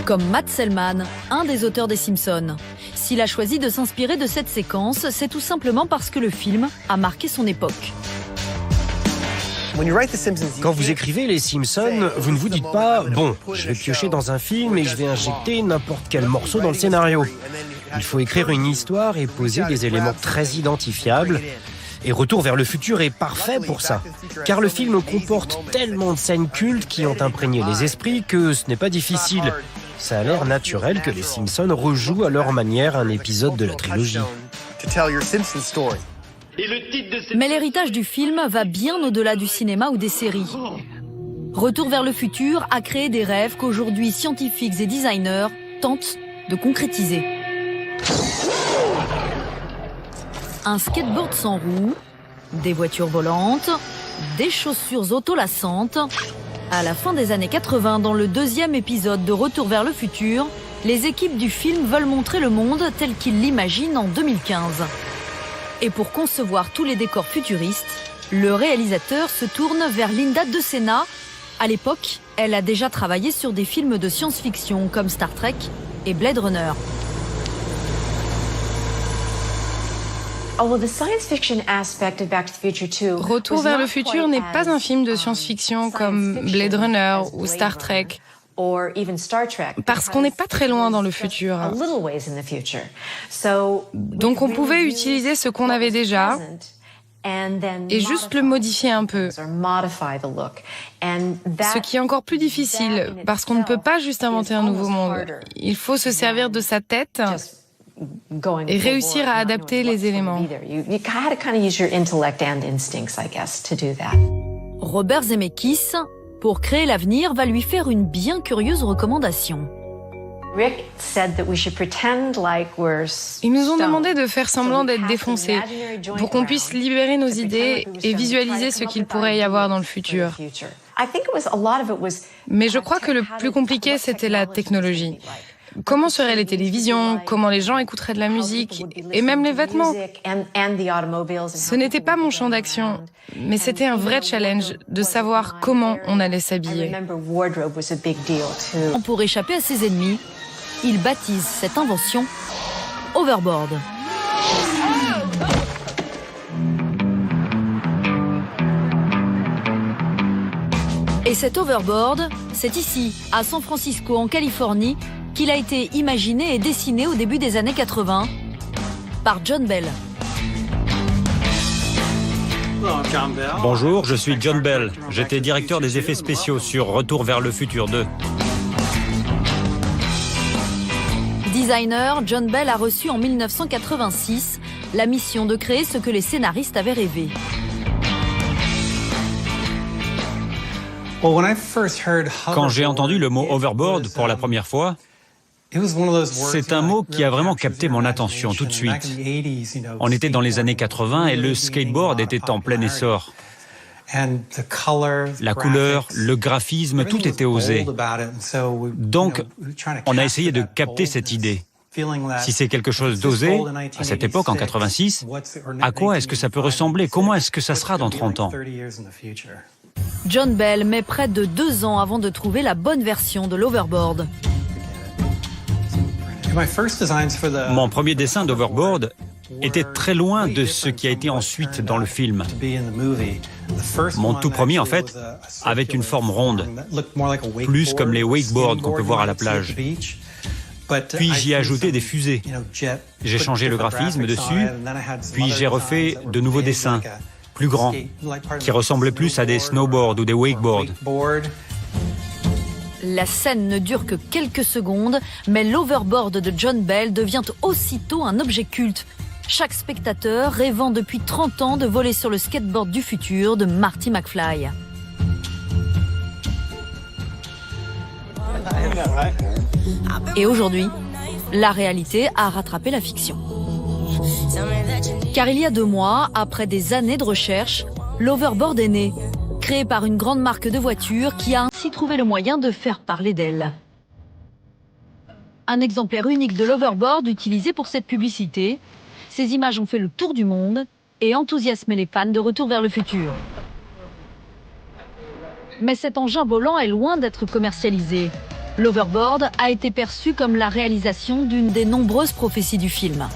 Comme Matt Selman, un des auteurs des Simpsons. S'il a choisi de s'inspirer de cette séquence, c'est tout simplement parce que le film a marqué son époque. Quand vous écrivez les Simpsons, vous ne vous dites pas « Bon, je vais piocher dans un film et je vais injecter n'importe quel morceau dans le scénario ». Il faut écrire une histoire et poser des éléments très identifiables. Et Retour vers le futur est parfait pour ça. Car le film comporte tellement de scènes cultes qui ont imprégné les esprits que ce n'est pas difficile. Ça a l'air naturel que les Simpsons rejouent à leur manière un épisode de la trilogie. Mais l'héritage du film va bien au-delà du cinéma ou des séries. Retour vers le futur a créé des rêves qu'aujourd'hui scientifiques et designers tentent de concrétiser. Un skateboard sans roues, des voitures volantes, des chaussures autolassantes. À la fin des années 80, dans le deuxième épisode de Retour vers le futur, les équipes du film veulent montrer le monde tel qu'ils l'imaginent en 2015. Et pour concevoir tous les décors futuristes, le réalisateur se tourne vers Linda DeSena. À l'époque, elle a déjà travaillé sur des films de science-fiction comme Star Trek et Blade Runner. Retour vers le futur n'est pas un film de science-fiction comme Blade Runner ou Star Trek. Parce qu'on n'est pas très loin dans le futur. Donc on pouvait utiliser ce qu'on avait déjà et juste le modifier un peu. Ce qui est encore plus difficile parce qu'on ne peut pas juste inventer un nouveau monde. Il faut se servir de sa tête et réussir à adapter les éléments. Robert Zemeckis, pour créer l'avenir, va lui faire une bien curieuse recommandation. Ils nous ont demandé de faire semblant d'être défoncés pour qu'on puisse libérer nos idées et visualiser ce qu'il pourrait y avoir dans le futur. Mais je crois que le plus compliqué, c'était la technologie. Comment seraient les télévisions, comment les gens écouteraient de la musique, et même les vêtements. Ce n'était pas mon champ d'action, mais c'était un vrai challenge de savoir comment on allait s'habiller. Pour échapper à ses ennemis, il baptise cette invention Overboard. Et cet Overboard, c'est ici, à San Francisco, en Californie, qu'il a été imaginé et dessiné au début des années 80 par John Bell. Bonjour, je suis John Bell. J'étais directeur des effets spéciaux sur Retour vers le futur 2. Designer, John Bell a reçu en 1986 la mission de créer ce que les scénaristes avaient rêvé. Quand j'ai entendu le mot overboard pour la première fois, c'est un mot qui a vraiment capté mon attention tout de suite. On était dans les années 80 et le skateboard était en plein essor. La couleur, le graphisme, tout était osé. Donc, on a essayé de capter cette idée. Si c'est quelque chose d'osé, à cette époque, en 86, à quoi est-ce que ça peut ressembler? Comment est-ce que ça sera dans 30 ans? John Bell met près de 2 ans avant de trouver la bonne version de l'overboard. Mon premier dessin d'overboard était très loin de ce qui a été ensuite dans le film. Mon tout premier, en fait, avait une forme ronde, plus comme les wakeboards qu'on peut voir à la plage. Puis j'y ai ajouté des fusées. J'ai changé le graphisme dessus, puis j'ai refait de nouveaux dessins, plus grands, qui ressemblaient plus à des snowboards ou des wakeboards. La scène ne dure que quelques secondes, mais l'overboard de John Bell devient aussitôt un objet culte. Chaque spectateur rêvant depuis 30 ans de voler sur le skateboard du futur de Marty McFly. Et aujourd'hui, la réalité a rattrapé la fiction. Car il y a 2 mois, après des années de recherche, l'Hoverboard est né, créé par une grande marque de voitures qui a ainsi trouvé le moyen de faire parler d'elle. Un exemplaire unique de l'Hoverboard utilisé pour cette publicité. Ces images ont fait le tour du monde et enthousiasmé les fans de Retour vers le futur. Mais cet engin volant est loin d'être commercialisé. L'Hoverboard a été perçu comme la réalisation d'une des nombreuses prophéties du film.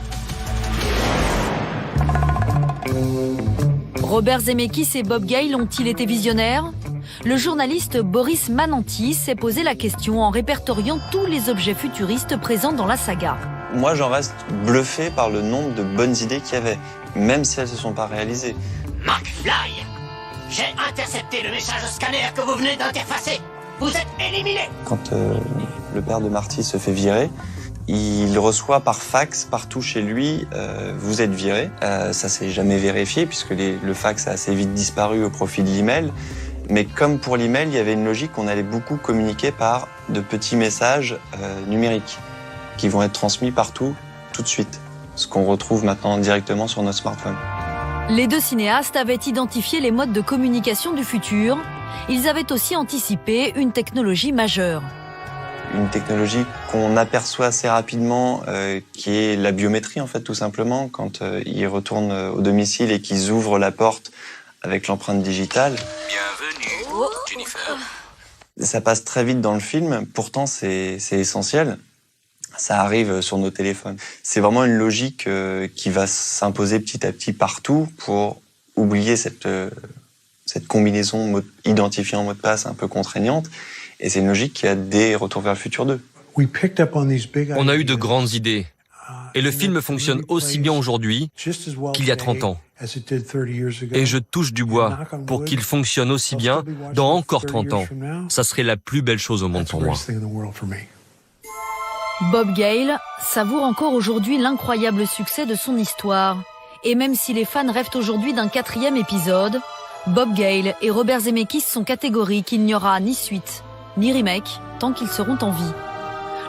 Robert Zemeckis et Bob Gale ont-ils été visionnaires? Le journaliste Boris Mananti s'est posé la question en répertoriant tous les objets futuristes présents dans la saga. Moi, j'en reste bluffé par le nombre de bonnes idées qu'il y avait, même si elles ne se sont pas réalisées. McFly, j'ai intercepté le message au scanner que vous venez d'interfacer. Vous êtes éliminé. Quand le père de Marty se fait virer, il reçoit par fax partout chez lui vous êtes viré. Ça s'est jamais vérifié puisque le fax a assez vite disparu au profit de l'email. Mais comme pour l'email, il y avait une logique qu'on allait beaucoup communiquer par de petits messages numériques qui vont être transmis partout tout de suite. Ce qu'on retrouve maintenant directement sur notre smartphone. Les 2 cinéastes avaient identifié les modes de communication du futur. Ils avaient aussi anticipé une technologie majeure. Une technologie qu'on aperçoit assez rapidement, qui est la biométrie en fait tout simplement, quand ils retournent au domicile et qu'ils ouvrent la porte avec l'empreinte digitale. Bienvenue, Jennifer. Ça passe très vite dans le film, pourtant c'est essentiel. Ça arrive sur nos téléphones. C'est vraiment une logique qui va s'imposer petit à petit partout pour oublier cette combinaison identifiant mot de passe un peu contraignante. Et c'est une logique qui a des Retour vers le futur 2. On a eu de grandes idées. Et le film fonctionne aussi bien aujourd'hui qu'il y a 30 ans. Et je touche du bois pour qu'il fonctionne aussi bien dans encore 30 ans. Ça serait la plus belle chose au monde pour moi. Bob Gale savoure encore aujourd'hui l'incroyable succès de son histoire. Et même si les fans rêvent aujourd'hui d'un 4e épisode, Bob Gale et Robert Zemeckis sont catégoriques qu'il n'y aura ni suite, ni remake, tant qu'ils seront en vie.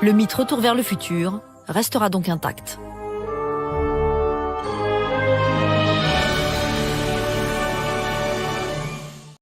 Le mythe Retour vers le futur restera donc intact.